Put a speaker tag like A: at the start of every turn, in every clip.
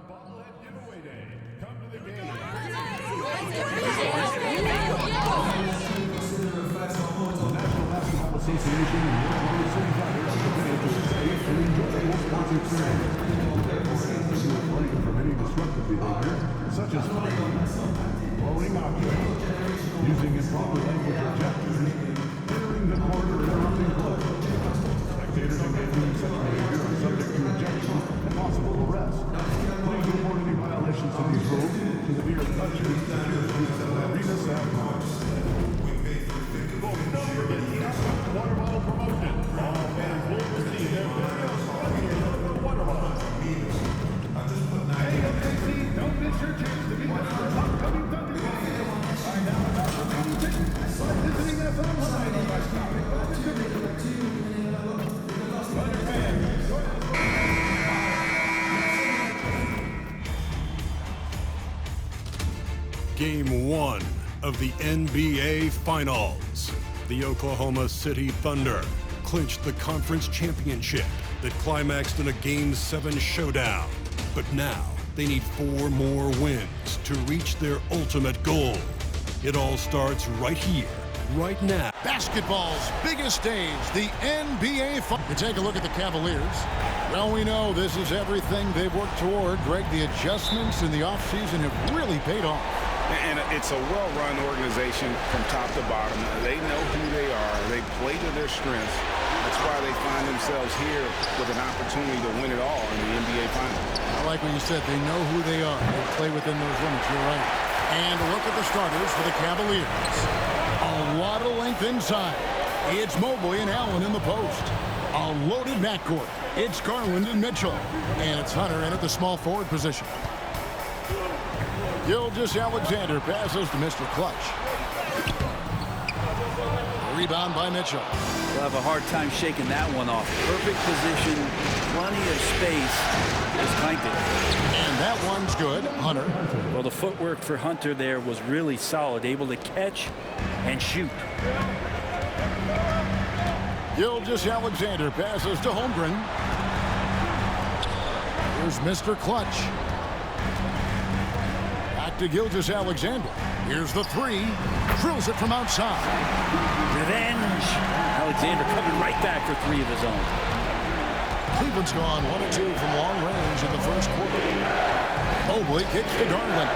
A: Bobblehead Giveaway Day. Come to the game. The National Basketball Association and World Motor City Drivers are committed to safe and enjoyable sports experience. Therefore, asking you to refrain from any disruptive behavior, such as fighting, throwing objects, using improper language or gestures, entering the court or interrupting play. Spectators engaging in such behavior are subject to ejection and possible arrest. Please report any violations of these rules to the nearest touchscreen security at Arena South. Don't forget the water bottle promotion. All fans will receive their video sponsored for water bottles. Hey, OKC, don't miss your chance to be the first upcoming Thunder game. Find out about remaining tickets by visiting us online or by stopping by the distributor. Thunder fans, join us.
B: Game 1 of the NBA Finals. The Oklahoma City Thunder clinched the conference championship that climaxed in a Game 7 showdown. But now they need 4 more wins to reach their ultimate goal. It all starts right here, right now.
C: Basketball's biggest stage, the NBA Finals. You take a look at the Cavaliers. Well, we know this is everything they've worked toward. Greg, the adjustments in the offseason have really paid off.
D: And it's a well-run organization from top to bottom. They know who they are. They play to their strengths. That's why they find themselves here with an opportunity to win it all in the NBA Finals.
C: I like what you said. They know who they are. They play within those limits. You're right. And look at the starters for the Cavaliers. A lot of length inside. It's Mobley and Allen in the post. A loaded backcourt. It's Garland and Mitchell. And it's Hunter in at the small forward position. Gilgeous-Alexander passes to Mr. Clutch. Rebound by Mitchell.
E: We'll have a hard time shaking that one off. Perfect position, plenty of space. Just clanked it.
C: And that one's good. Hunter.
E: Well, the footwork for Hunter there was really solid. Able to catch and shoot.
C: Gilgeous-Alexander passes to Holmgren. Here's Mr. Clutch. Back to Gilgeous-Alexander. Here's the three. Drills it from outside.
E: Revenge. Alexander coming right back for 3 of his own.
C: Cleveland's gone 1-2 from long range in the first quarter. Mobley kicks to Garland.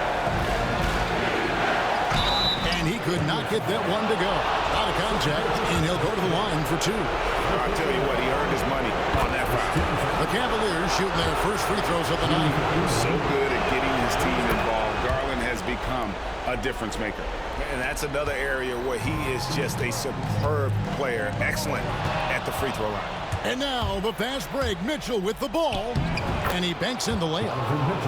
C: And he could not get that one to go. Out of contact, and he'll go to the line for 2.
D: I'll tell you what, he earned his money on that foul.
C: The Cavaliers shooting their first free throws of the night.
D: So good at getting his team involved. Garland has become a difference maker. And that's another area where he is just a superb player. Excellent at the free throw line.
C: And now the fast break. Mitchell with the ball. And he banks in the layup.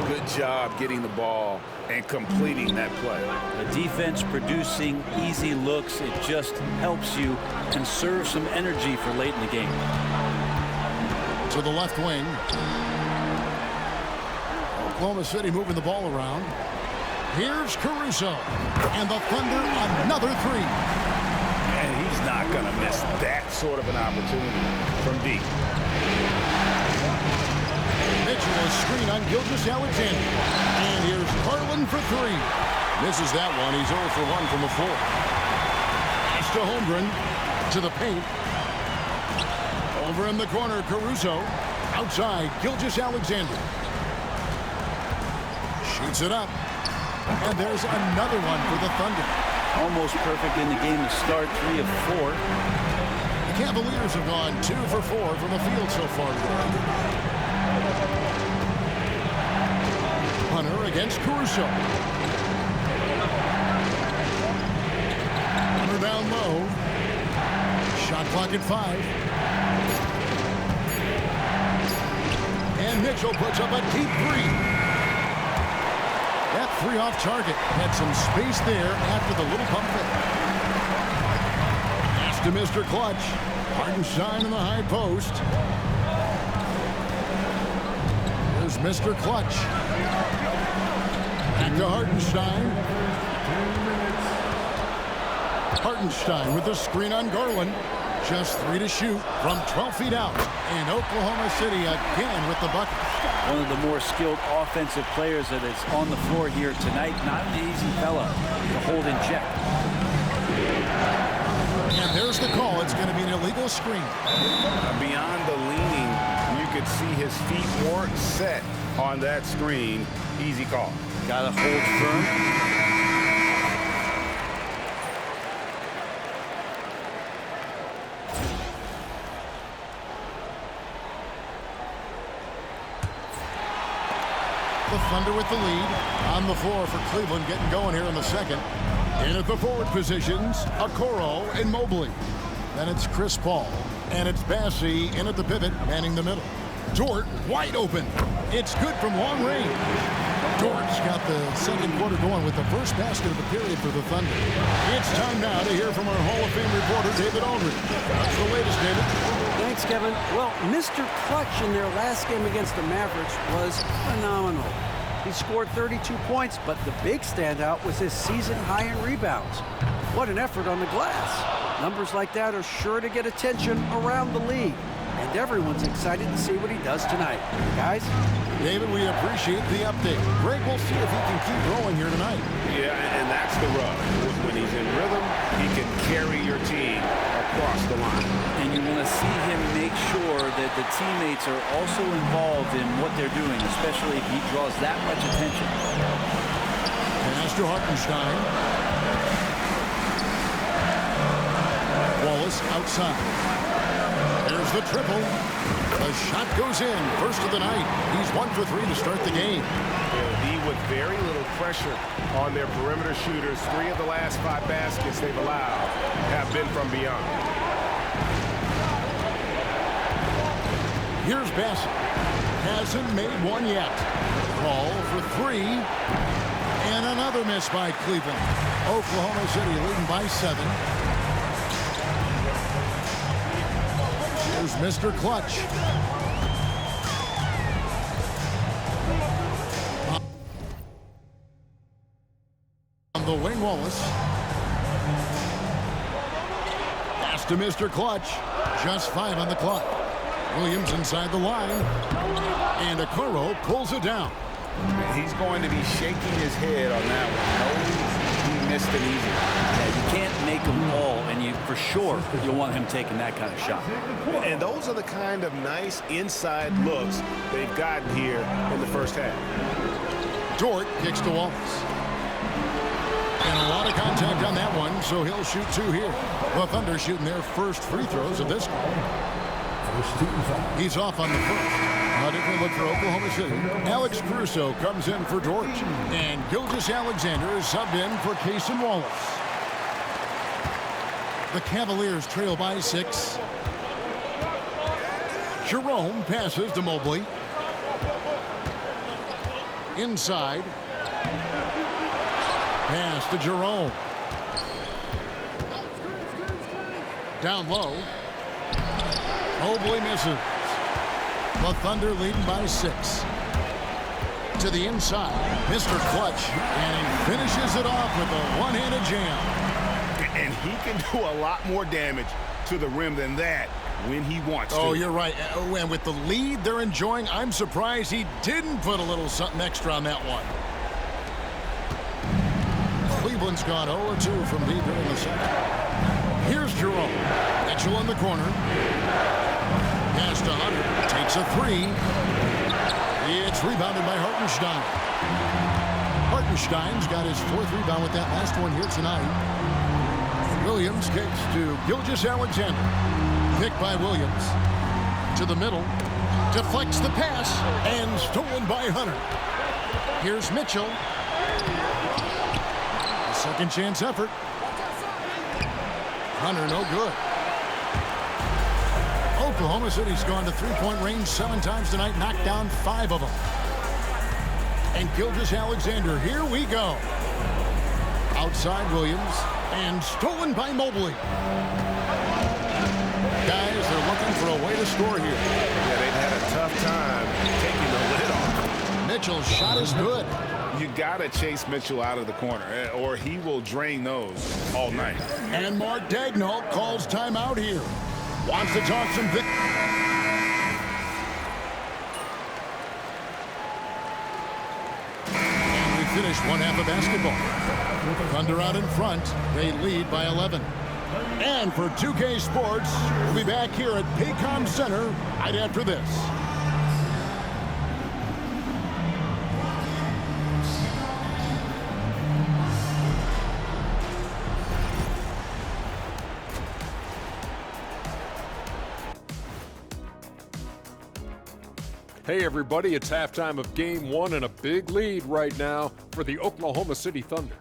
D: Good job getting the ball and completing that play.
E: The defense producing easy looks. It just helps you conserve some energy for late in the game.
C: To the left wing. Oklahoma City moving the ball around. Here's Caruso. And the Thunder another 3.
D: And he's not going to miss that sort of an opportunity from deep.
C: Mitchell is screen on Gilgeous-Alexander. And here's Garland for 3. Misses that one. He's 0 for 1 from the floor. Pass to Holmgren. To the paint. Over in the corner, Caruso. Outside, Gilgeous-Alexander. Shoots it up. And there's another one for the Thunder.
E: Almost perfect in the game to start. 3 of 4.
C: The Cavaliers have gone 2 for 4 from the field so far today. Hunter against Caruso. Hunter down low. Shot clock at 5. And Mitchell puts up a deep 3. That 3 off target. Had some space there after the little pump fake. Pass to Mr. Clutch. Hartenstein in the high post. Here's Mr. Clutch. Back to Hartenstein. Hartenstein with the screen on Garland. Just 3 to shoot from 12 feet out. And Oklahoma City again with the bucket.
E: one of the more skilled offensive players that is on the floor here tonight. Not an easy fella to hold in check.
C: And there's the call. It's going to be an illegal screen.
D: Beyond the leaning, you could see his feet weren't set on that screen. Easy call.
E: Got to hold firm.
C: The Thunder with the lead on the floor for Cleveland, getting going here in the second. In at the forward positions, Okoro and Mobley. Then it's Chris Paul, and it's Bassey in at the pivot, manning the middle. Dort wide open. It's good from long range. Dort's got the second quarter going with the first basket of the period for the Thunder. It's time now to hear from our Hall of Fame reporter, David Aldridge. That's the latest, David.
F: Thanks, Kevin. Well, Mr. Clutch in their last game against the Mavericks was phenomenal. He scored 32 points, but the big standout was his season high in rebounds. What an effort on the glass. Numbers like that are sure to get attention around the league, and everyone's excited to see what he does tonight. Guys?
C: David, we appreciate the update. Greg, we'll see if he can keep rolling here tonight.
D: Yeah, and that's the rub. When he's in rhythm, he can carry your team across the line.
E: And you want to see him make sure that the teammates are also involved in what they're doing, especially if he draws that much attention.
C: Pass to Hartenstein. Wallace outside. There's the triple. The shot goes in. First of the night. He's 1 for 3 to start the game.
G: He with very little pressure on their perimeter shooters. 3 of the last 5 baskets they've allowed have been from beyond.
C: Here's Bassett. Hasn't made one yet. Ball for 3. And another miss by Cleveland. Oklahoma City leading by 7. Here's Mr. Clutch. On the wing, Wallace. Pass to Mr. Clutch. Just 5 on the clock. Williams inside the line. And Okoro pulls it down.
D: He's going to be shaking his head on that one. He missed an easy one.
E: Yeah, you can't make them all, and for sure you'll want him taking that kind of shot.
G: And those are the kind of nice inside looks they've gotten here in the first half.
C: Dort kicks to Wallace. And a lot of contact on that one, so he'll shoot 2 here. The Thunder shooting their first free throws of this game. He's off on the first. A different look for Oklahoma City. Alex Caruso comes in for Dort. And Gilgeous-Alexander is subbed in for Cason Wallace. The Cavaliers trail by 6. Jerome passes to Mobley. Inside. Pass to Jerome. Down low. Mobley misses. The Thunder leading by 6. To the inside, Mr. Clutch, and he finishes it off with a one-handed jam.
G: And he can do a lot more damage to the rim than that when he wants to.
C: Oh, you're right. And with the lead they're enjoying, I'm surprised he didn't put a little something extra on that one. Cleveland's gone 0-2 from deep here in the second. Here's Jerome. Mitchell in the corner. Pass to Hunter. Takes a 3. It's rebounded by Hartenstein. Hartenstein's got his 4th rebound with that last one here tonight. Williams kicks to Gilgeous-Alexander. Picked by Williams. To the middle. Deflects the pass. And stolen by Hunter. Here's Mitchell. Second chance effort. Hunter no good. Oklahoma City's gone to 3-point range 7 times tonight, knocked down 5 of them. And Gilgeous-Alexander, here we go. Outside Williams, and stolen by Mobley. Guys, they're looking for a way to score here.
G: Yeah, they've had a tough time taking the lid off.
C: Mitchell's shot is good.
D: You got to chase Mitchell out of the corner, or he will drain those all night.
C: And Mark Daigneault calls timeout here. Wants to talk some things. finish one half of basketball. With the Thunder out in front, they lead by 11. And for 2K Sports, we'll be back here at Paycom Center right after this.
H: Hey everybody, it's halftime of Game 1 and a big lead right now for the Oklahoma City Thunder.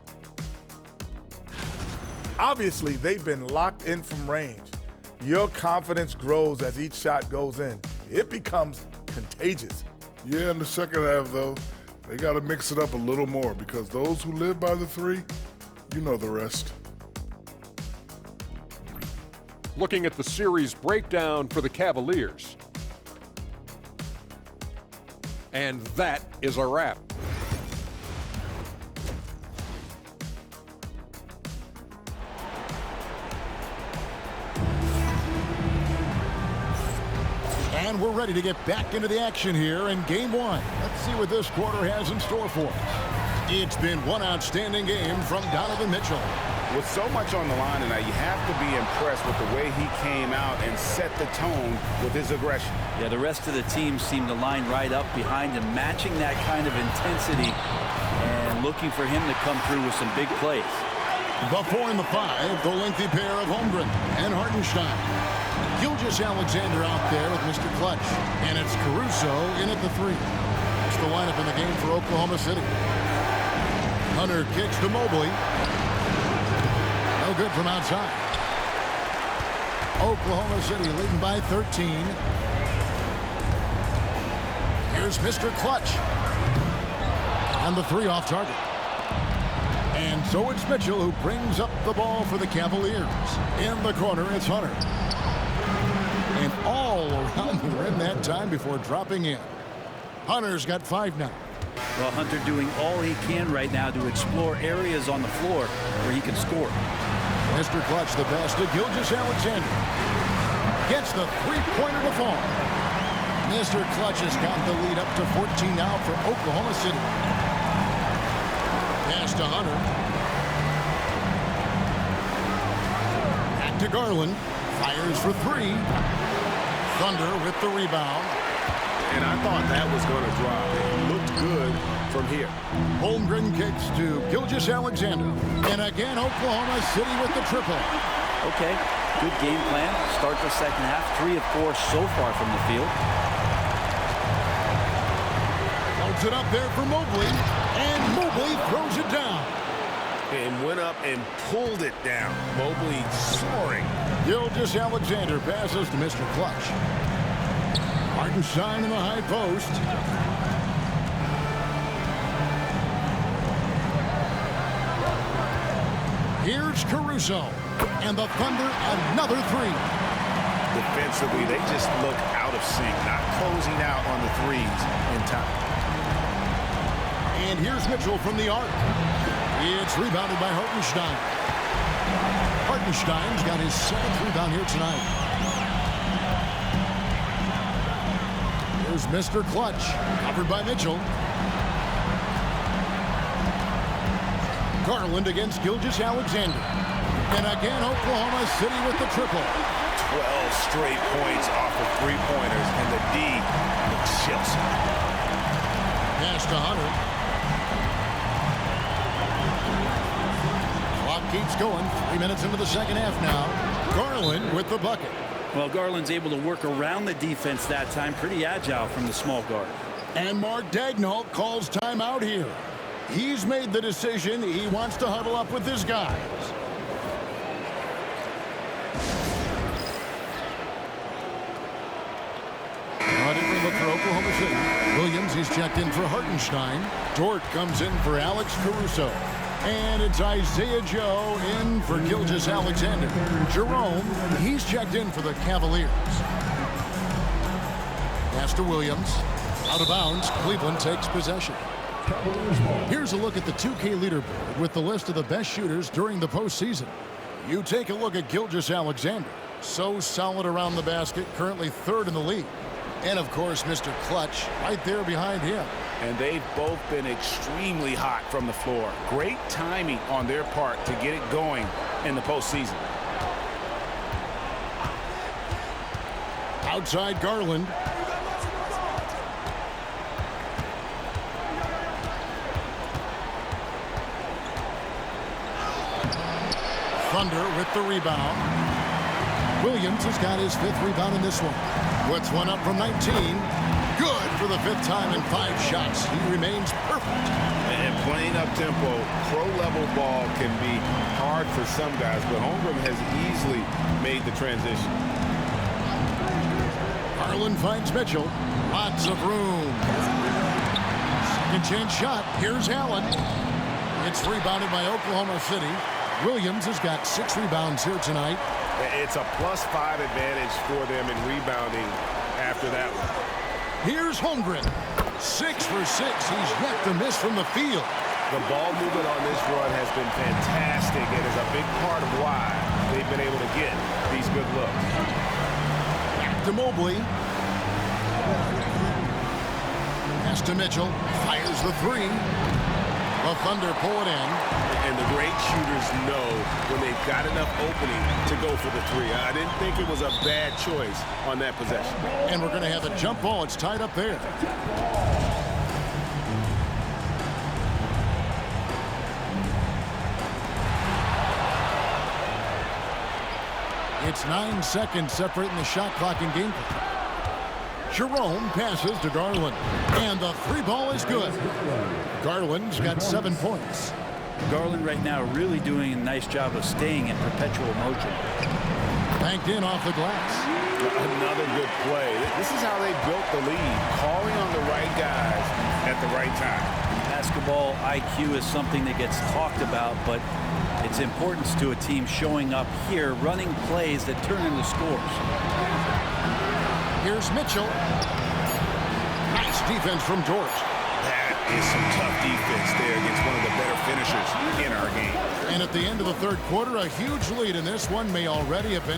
I: Obviously, they've been locked in from range. Your confidence grows as each shot goes in. It becomes contagious.
J: Yeah, in the second half, though, they got to mix it up a little more because those who live by the three, you know the rest.
H: Looking at the series breakdown for the Cavaliers. And that is a wrap.
C: And we're ready to get back into the action here in Game 1. Let's see what this quarter has in store for us. It's been one outstanding game from Donovan Mitchell.
D: With so much on the line tonight, you have to be impressed with the way he came out and set the tone with his aggression.
E: Yeah, the rest of the team seemed to line right up behind him, matching that kind of intensity and looking for him to come through with some big plays.
C: The 4 and the 5, the lengthy pair of Holmgren and Hartenstein. Gilgeous-Alexander out there with Mr. Clutch. And it's Caruso in at the 3. It's the lineup in the game for Oklahoma City. Hunter kicks to Mobley. No good from outside. Oklahoma City leading by 13. Here's Mr. Clutch. And the 3 off target. And so it's Mitchell who brings up the ball for the Cavaliers. In the corner, it's Hunter. And all around the rim that time before dropping in. Hunter's got 5 now.
E: Well, Hunter doing all he can right now to explore areas on the floor where he can score.
C: Mr. Clutch the pass to Gilgeous-Alexander. Gets the three-pointer to fall. Mr. Clutch has got the lead up to 14 now for Oklahoma City. Pass to Hunter. Back to Garland. Fires for 3. Thunder with the rebound.
G: And I thought that was going to drop. It looked good from here.
C: Holmgren kicks to Gilgeous-Alexander. And again, Oklahoma City with the triple.
E: Okay, good game plan. Start the second half. 3 of 4 so far from the field.
C: Holds it up there for Mobley. And Mobley throws it down.
G: And went up and pulled it down. Mobley soaring.
C: Gilgeous-Alexander passes to Mr. Clutch. Hartenstein in the high post. Here's Caruso. And the Thunder another 3.
D: Defensively, they just look out of sync, not closing out on the threes in time.
C: And here's Mitchell from the arc. It's rebounded by Hartenstein. Hartenstein's got his 7th rebound here tonight. Here's Mr. Clutch, covered by Mitchell. Garland against Gilgeous-Alexander. And again, Oklahoma City with the triple.
D: 12 straight points off of 3-pointers, and the D looks chips.
C: Pass to Hunter. Clock keeps going. 3 minutes into the second half now. Garland with the bucket.
E: Well, Garland's able to work around the defense that time. Pretty agile from the small guard.
C: And Mark Daigneault calls timeout here. He's made the decision. He wants to huddle up with his guys. A different look for Oklahoma City. Williams, he's checked in for Hartenstein. Dort comes in for Alex Caruso. And it's Isaiah Joe in for Gilgeous-Alexander. Jerome, he's checked in for the Cavaliers. Pass to Williams. Out of bounds, Cleveland takes possession. Here's a look at the 2K leaderboard with the list of the best shooters during the postseason. You take a look at Gilgeous-Alexander. So solid around the basket, currently 3rd in the league. And of course, Mr. Clutch right there behind him.
D: and they've both been extremely hot from the floor. Great timing on their part to get it going in the postseason.
C: Outside Garland. Thunder with the rebound. Williams has got his 5th rebound in this one. Puts one up from 19. Good for the 5th time in 5 shots. He remains perfect.
D: And playing up tempo, pro-level ball can be hard for some guys, but Holmgren has easily made the transition.
C: Garland finds Mitchell. Lots of room. Second chance shot. Here's Allen. It's rebounded by Oklahoma City. Williams has got 6 rebounds here tonight.
G: It's a +5 advantage for them in rebounding after that one.
C: Here's Holmgren. 6 for 6. He's yet to miss from the field.
G: The ball movement on this run has been fantastic and is a big part of why they've been able to get these good looks.
C: Back to Mobley. Pass to Mitchell. Fires the 3. The Thunder pull it in.
G: And the great shooters know when they've got enough opening to go for the 3. I didn't think it was a bad choice on that possession.
C: And we're going to have a jump ball. It's tied up there. It's 9 seconds separating the shot clock and game clock. Jerome passes to Garland. And the 3 ball is good. Garland's got 7 points.
E: Garland right now really doing a nice job of staying in perpetual motion.
C: Banked in off the glass.
D: Another good play. This is how they built the lead, calling on the right guys at the right time.
E: Basketball IQ is something that gets talked about, but its importance to a team showing up here, running plays that turn into scores.
C: Here's Mitchell. Nice defense from George.
D: That is some tough defense there against one of the better finishers in our game.
C: And at the end of the 3rd quarter, a huge lead in this one may already have been.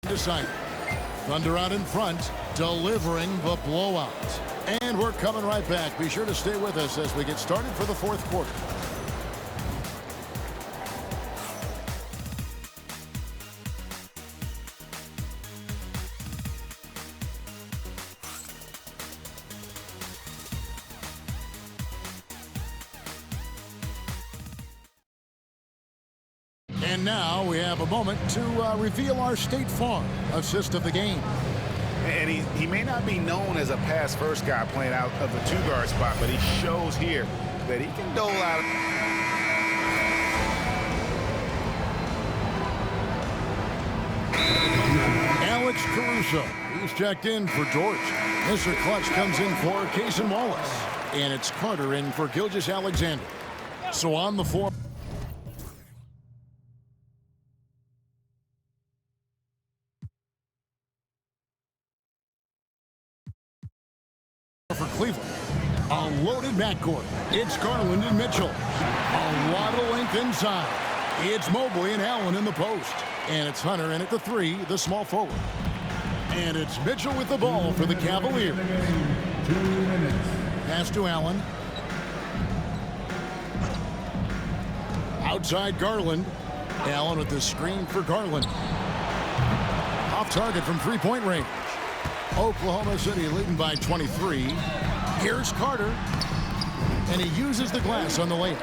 C: Decided. Thunder out in front, delivering the blowout. And we're coming right back. Be sure to stay with us as we get started for the 4th quarter. And now we have a moment to reveal our State Farm assist of the game.
D: And he may not be known as a pass-first guy playing out of the 2-guard spot, but he shows here that he can dole out.
C: Alex Caruso. He's checked in for George. Mr. Clutch comes in for Cason Wallace. And it's Carter in for Gilgeous-Alexander. So on the floor. For Cleveland, a loaded backcourt. It's Garland and Mitchell. A lot of length inside. It's Mobley and Allen in the post. And it's Hunter in at the 3, the small forward. And it's Mitchell with the ball for the Cavaliers.
A: 2 minutes.
C: Pass to Allen. Outside Garland. Allen with the screen for Garland. Off target from 3-point range. Oklahoma City leading by 23. Here's Carter. And he uses the glass on the layup.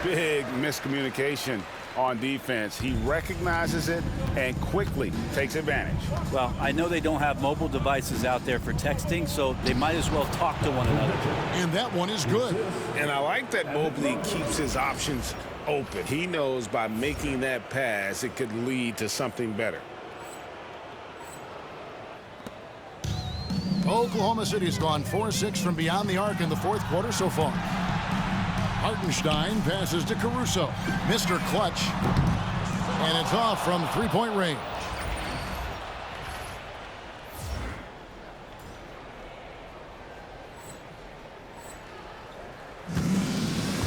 D: Big miscommunication on defense. He recognizes it and quickly takes advantage.
E: Well, I know they don't have mobile devices out there for texting, so they might as well talk to one another.
C: And that one is good.
D: And I like that Mobley keeps his options open. He knows by making that pass, it could lead to something better.
C: Oklahoma City's gone 4-6 from beyond the arc in the fourth quarter so far. Hartenstein passes to Caruso. Mr. Clutch. And it's off from three-point range.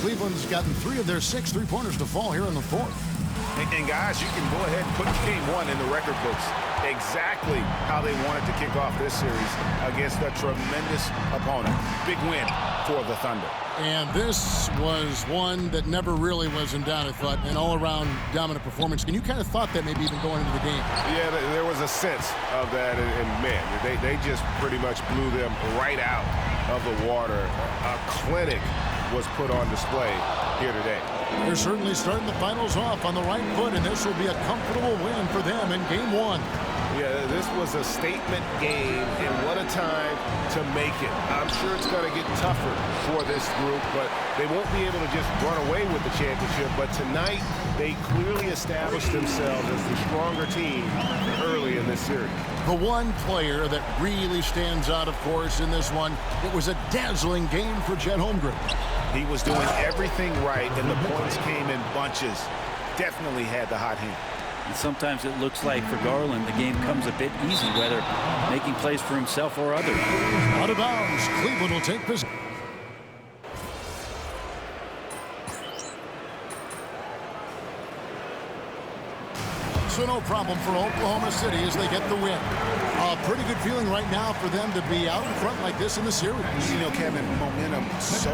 C: Cleveland's gotten 3 of their 6 three-pointers to fall here in the fourth.
D: And guys, you can go ahead and put game 1 in the record books. Exactly how they wanted to kick off this series against a tremendous opponent. Big win for the Thunder.
C: And this was one that never really was in doubt, I thought, an all-around dominant performance. And you kind of thought that maybe even going into the game.
D: Yeah, there was a sense of that, and man, they just pretty much blew them right out of the water. A clinic was put on display here today.
C: They're certainly starting the finals off on the right foot, and this will be a comfortable win for them in game 1.
D: Yeah, this was a statement game, and what a time to make it. I'm sure it's going to get tougher for this group, but they won't be able to just run away with the championship. But tonight, they clearly established themselves as the stronger team early in this series.
C: The one player that really stands out, of course, in this one, it was a dazzling game for Chet Holmgren.
D: He was doing everything right, and the points came in bunches. Definitely had the hot hand.
E: And sometimes it looks like for Garland, the game comes a bit easy, whether making plays for himself or others.
C: Out of bounds. Cleveland will take this. So no problem for Oklahoma City as they get the win. A pretty good feeling right now for them to be out in front like this in the series.
D: You know, Kevin, momentum so